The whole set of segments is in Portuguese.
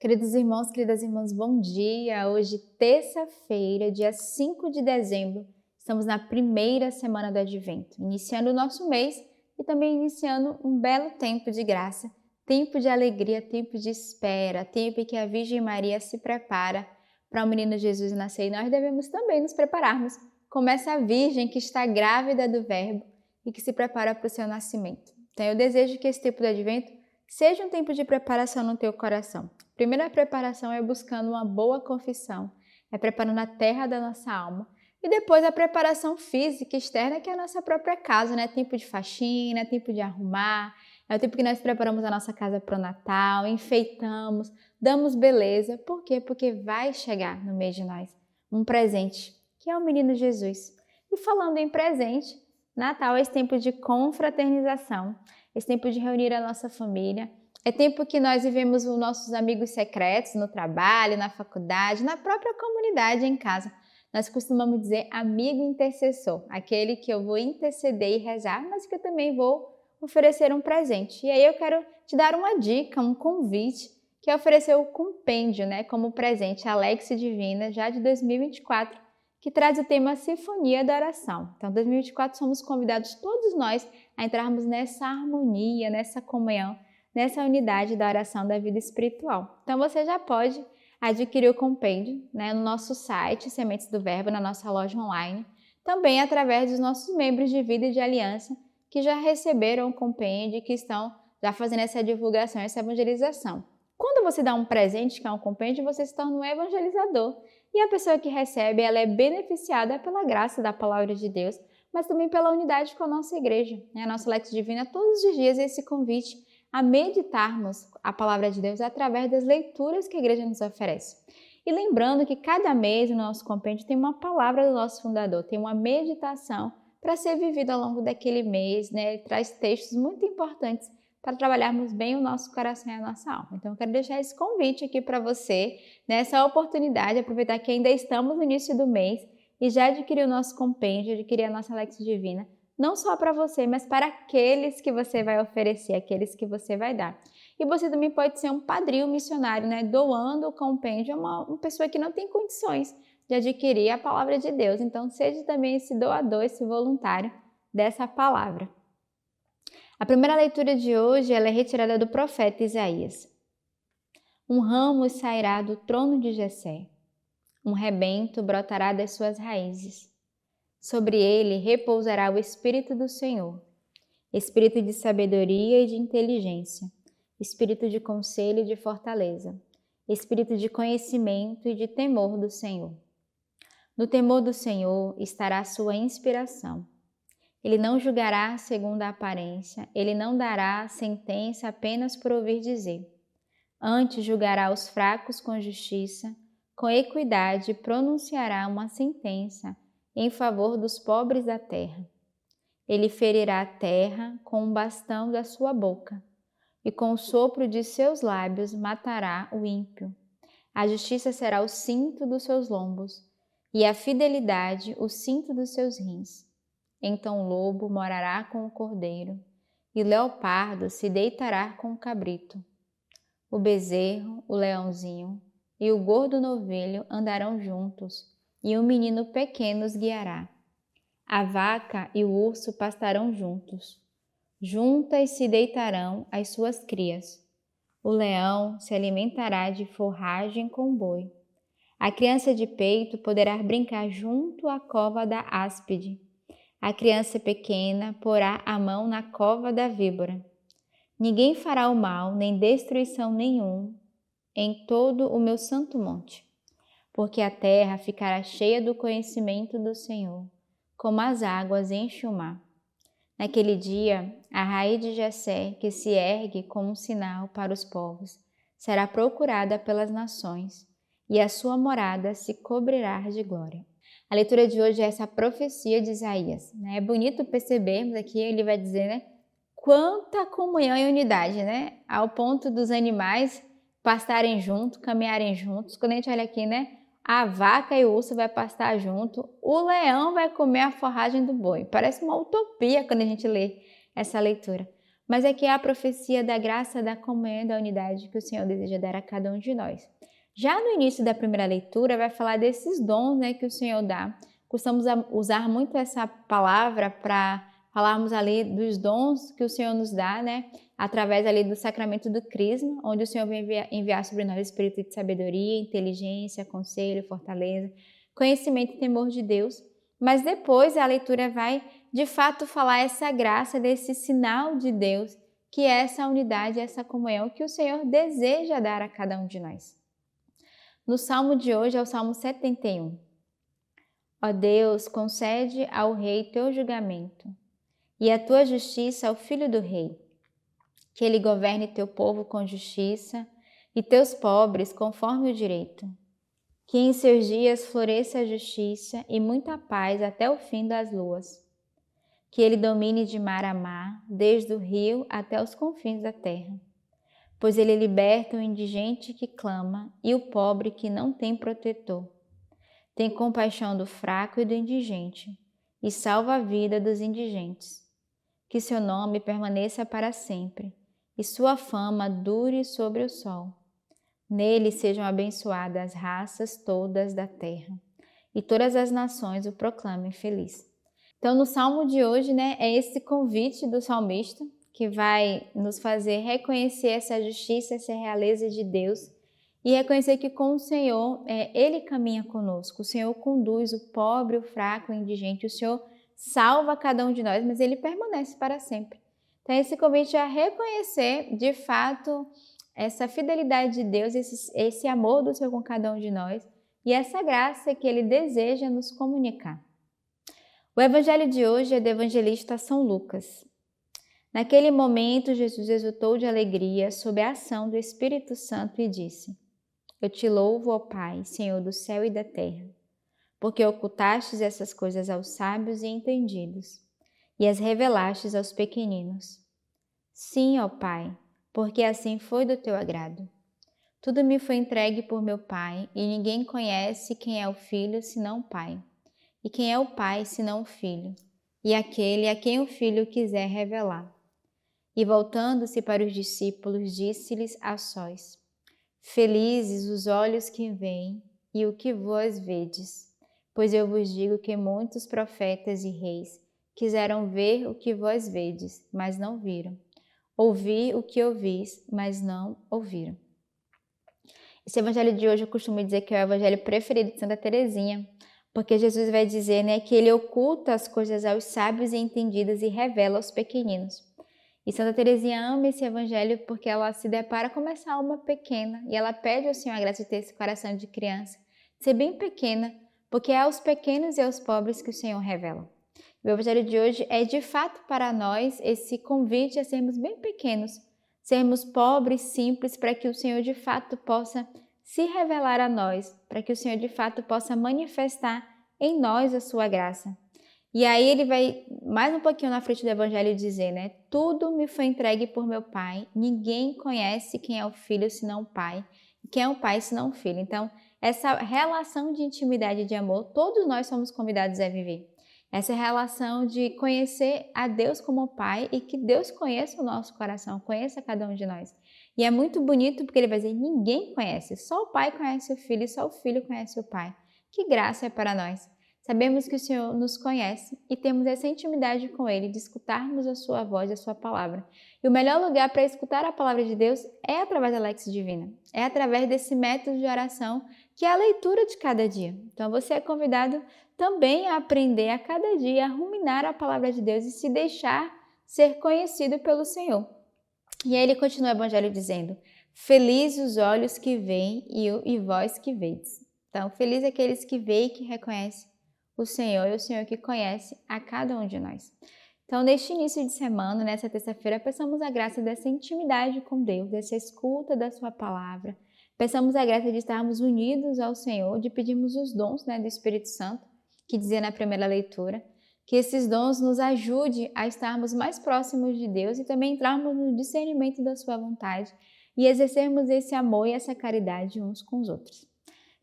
Queridos irmãos, queridas irmãs, bom dia! Hoje, terça-feira, dia 5 de dezembro, estamos na primeira semana do Advento, iniciando o nosso mês e também iniciando um belo tempo de graça, tempo de alegria, tempo de espera, tempo em que a Virgem Maria se prepara para o menino Jesus nascer e nós devemos também nos prepararmos, como essa Virgem que está grávida do Verbo e que se prepara para o seu nascimento. Então, eu desejo que esse tempo do Advento seja um tempo de preparação no teu coração. Primeira preparação é buscando uma boa confissão, é preparando a terra da nossa alma. E depois a preparação física externa, que é a nossa própria casa, né? Tempo de faxina, tempo de arrumar, é o tempo que nós preparamos a nossa casa para o Natal, enfeitamos, damos beleza. Por quê? Porque vai chegar no meio de nós um presente, que é o menino Jesus. E falando em presente, Natal é esse tempo de confraternização, esse tempo de reunir a nossa família. É tempo que nós vivemos os nossos amigos secretos no trabalho, na faculdade, na própria comunidade em casa. Nós costumamos dizer amigo intercessor, aquele que eu vou interceder e rezar, mas que eu também vou oferecer um presente. E aí eu quero te dar uma dica, um convite, que é oferecer o compêndio, como presente, a Alex Divina, já de 2024, que traz o tema Sinfonia da Oração. Então, em 2024 somos convidados todos nós a entrarmos nessa harmonia, nessa comunhão, nessa unidade da oração da vida espiritual. Então você já pode adquirir o compêndio no nosso site Sementes do Verbo, na nossa loja online, também através dos nossos membros de vida e de aliança que já receberam o compêndio e que estão já fazendo essa divulgação, essa evangelização. Quando você dá um presente, que é um compêndio, você se torna um evangelizador. E a pessoa que recebe, ela é beneficiada pela graça da palavra de Deus, mas também pela unidade com a nossa igreja. A nossa Alex Divina, todos os dias, esse convite a meditarmos a palavra de Deus através das leituras que a igreja nos oferece. E lembrando que cada mês no nosso compêndio tem uma palavra do nosso fundador, tem uma meditação para ser vivida ao longo daquele mês, Ele traz textos muito importantes para trabalharmos bem o nosso coração e a nossa alma. Então eu quero deixar esse convite aqui para você, nessa oportunidade, aproveitar que ainda estamos no início do mês e já adquirir o nosso compêndio, adquirir a nossa Alex Divina, não só para você, mas para aqueles que você vai oferecer, aqueles que você vai dar. E você também pode ser um padrinho missionário, doando o compêndio a uma pessoa que não tem condições de adquirir a palavra de Deus. Então, seja também esse doador, esse voluntário dessa palavra. A primeira leitura de hoje ela é retirada do profeta Isaías. Um ramo sairá do trono de Jessé, um rebento brotará das suas raízes. Sobre ele repousará o Espírito do Senhor, Espírito de sabedoria e de inteligência, Espírito de conselho e de fortaleza, Espírito de conhecimento e de temor do Senhor. No temor do Senhor estará a sua inspiração. Ele não julgará segundo a aparência, ele não dará sentença apenas por ouvir dizer. Antes julgará os fracos com justiça, com equidade pronunciará uma sentença em favor dos pobres da terra. Ele ferirá a terra com um bastão da sua boca, e com o sopro de seus lábios matará o ímpio. A justiça será o cinto dos seus lombos, e a fidelidade o cinto dos seus rins. Então o lobo morará com o cordeiro, e o leopardo se deitará com o cabrito. O bezerro, o leãozinho e o gordo novilho andarão juntos, e um menino pequeno os guiará. A vaca e o urso pastarão juntos. Juntas se deitarão as suas crias. O leão se alimentará de forragem com boi. A criança de peito poderá brincar junto à cova da áspide. A criança pequena porá a mão na cova da víbora. Ninguém fará o mal, nem destruição nenhum, em todo o meu santo monte. Porque a terra ficará cheia do conhecimento do Senhor, como as águas enchem o mar. Naquele dia, a raiz de Jessé, que se ergue como um sinal para os povos, será procurada pelas nações, e a sua morada se cobrirá de glória. A leitura de hoje é essa profecia de Isaías. É bonito percebermos aqui, ele vai dizer, quanta comunhão e unidade, ao ponto dos animais pastarem juntos, caminharem juntos. Quando a gente olha aqui, a vaca e o urso vai pastar junto, o leão vai comer a forragem do boi. Parece uma utopia quando a gente lê essa leitura. mas aqui é a profecia da graça, da comunhão e da unidade que o Senhor deseja dar a cada um de nós. Já no início da primeira leitura, vai falar desses dons, né, que o Senhor dá. Costumamos usar muito essa palavra para falarmos ali dos dons que o Senhor nos dá, né, através ali do sacramento do Crisma, onde o Senhor vem enviar sobre nós o espírito de sabedoria, inteligência, conselho, fortaleza, conhecimento e temor de Deus. Mas depois a leitura vai, de fato, falar essa graça, desse sinal de Deus, que é essa unidade, essa comunhão que o Senhor deseja dar a cada um de nós. No Salmo de hoje é o Salmo 71. Ó Deus, concede ao rei teu julgamento e a tua justiça ao filho do rei, que ele governe teu povo com justiça e teus pobres conforme o direito. Que em seus dias floresça a justiça e muita paz até o fim das luas. Que ele domine de mar a mar, desde o rio até os confins da terra. Pois ele liberta o indigente que clama e o pobre que não tem protetor. Tem compaixão do fraco e do indigente, e salva a vida dos indigentes. Que seu nome permaneça para sempre, e sua fama dure sobre o sol. Nele sejam abençoadas as raças todas da terra, e todas as nações o proclamem feliz. Então, no Salmo de hoje, né, é esse convite do salmista, que vai nos fazer reconhecer essa justiça, essa realeza de Deus e reconhecer que com o Senhor, Ele caminha conosco, o Senhor conduz o pobre, o fraco, o indigente, o Senhor salva cada um de nós, mas Ele permanece para sempre. Então, esse convite é a reconhecer, de fato, essa fidelidade de Deus, esse amor do Senhor com cada um de nós e essa graça que Ele deseja nos comunicar. O evangelho de hoje é do evangelista São Lucas. Naquele momento, Jesus exultou de alegria sob a ação do Espírito Santo e disse: Eu te louvo, ó Pai, Senhor do céu e da terra, porque ocultastes essas coisas aos sábios e entendidos e as revelastes aos pequeninos. Sim, ó Pai, porque assim foi do teu agrado. Tudo me foi entregue por meu Pai, e ninguém conhece quem é o Filho senão o Pai, e quem é o Pai senão o Filho, e aquele a quem o Filho quiser revelar. E voltando-se para os discípulos, disse-lhes a sós: Felizes os olhos que veem e o que vós vedes, pois eu vos digo que muitos profetas e reis quiseram ver o que vós vedes, mas não viram. Ouvir o que ouvis, mas não ouviram. Esse evangelho de hoje eu costumo dizer que é o evangelho preferido de Santa Teresinha, porque Jesus vai dizer, né, que ele oculta as coisas aos sábios e entendidos e revela aos pequeninos. E Santa Teresinha ama esse evangelho porque ela se depara com essa alma pequena e ela pede ao Senhor a graça de ter esse coração de criança, de ser bem pequena, porque é aos pequenos e aos pobres que o Senhor revela. O evangelho de hoje é de fato para nós esse convite a sermos bem pequenos, sermos pobres, simples, para que o Senhor de fato possa se revelar a nós, para que o Senhor de fato possa manifestar em nós a sua graça. E aí ele vai mais um pouquinho na frente do evangelho dizer, né? Tudo me foi entregue por meu Pai, ninguém conhece quem é o Filho senão o Pai, e quem é o Pai senão o Filho. Então, essa relação de intimidade e de amor, todos nós somos convidados a viver. Essa relação de conhecer a Deus como Pai e que Deus conheça o nosso coração, conheça cada um de nós. E é muito bonito porque ele vai dizer, ninguém conhece, só o Pai conhece o Filho e só o Filho conhece o Pai. Que graça é para nós! Sabemos que o Senhor nos conhece e temos essa intimidade com Ele, de escutarmos a sua voz, a sua palavra. E o melhor lugar para escutar a palavra de Deus é através da Lex Divina, é através desse método de oração que é a leitura de cada dia. Então você é convidado também a aprender a cada dia a ruminar a palavra de Deus e se deixar ser conhecido pelo Senhor. E aí ele continua o evangelho dizendo, felizes os olhos que veem e vós que vedes. Então, felizes aqueles que veem e que reconhecem o Senhor e o Senhor que conhece a cada um de nós. Então, neste início de semana, nessa terça-feira, peçamos a graça dessa intimidade com Deus, dessa escuta da sua palavra. Peçamos a graça de estarmos unidos ao Senhor, de pedirmos os dons, né, do Espírito Santo, que dizia na primeira leitura, que esses dons nos ajudem a estarmos mais próximos de Deus e também entrarmos no discernimento da sua vontade e exercermos esse amor e essa caridade uns com os outros.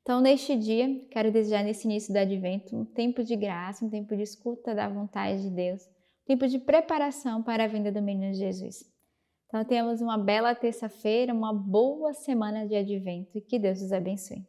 Então, neste dia, quero desejar nesse início do Advento um tempo de graça, um tempo de escuta da vontade de Deus, um tempo de preparação para a vinda do Menino Jesus. Então, tenhamos uma bela terça-feira, uma boa semana de advento e que Deus os abençoe.